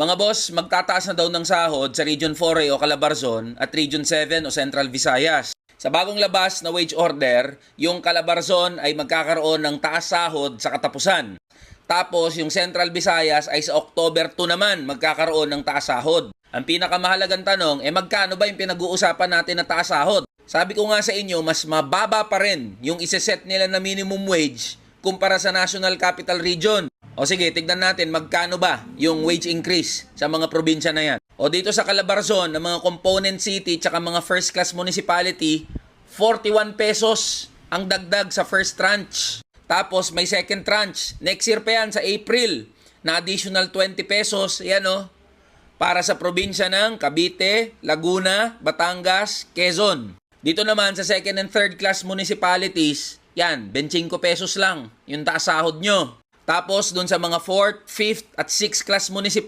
Mga boss, magtataas na daw ng sahod sa Region 4A o Calabarzon at Region 7 o Central Visayas. Sa bagong labas na wage order, yung Calabarzon ay magkakaroon ng taas sahod sa katapusan. Tapos yung Central Visayas ay sa October 2 naman magkakaroon ng taas sahod. Ang pinakamahalagang tanong, magkano ba yung pinag-uusapan natin na taas sahod? Sabi ko nga sa inyo, mas mababa pa rin yung iseset nila na minimum wage kumpara sa National Capital Region. O sige, tignan natin magkano ba yung wage increase sa mga probinsya na yan. O dito sa Calabarzon, ng mga component city tsaka mga first class municipality, 41 pesos ang dagdag sa first tranche. Tapos may second tranche. Next year pa yan sa April na additional 20 pesos. Yan para sa probinsya ng Cavite, Laguna, Batangas, Quezon. Dito naman sa second and third class municipalities, yan, 25 pesos lang yung taas sahod nyo. Tapos dun sa mga 4th, 5th at 6th class municipalities,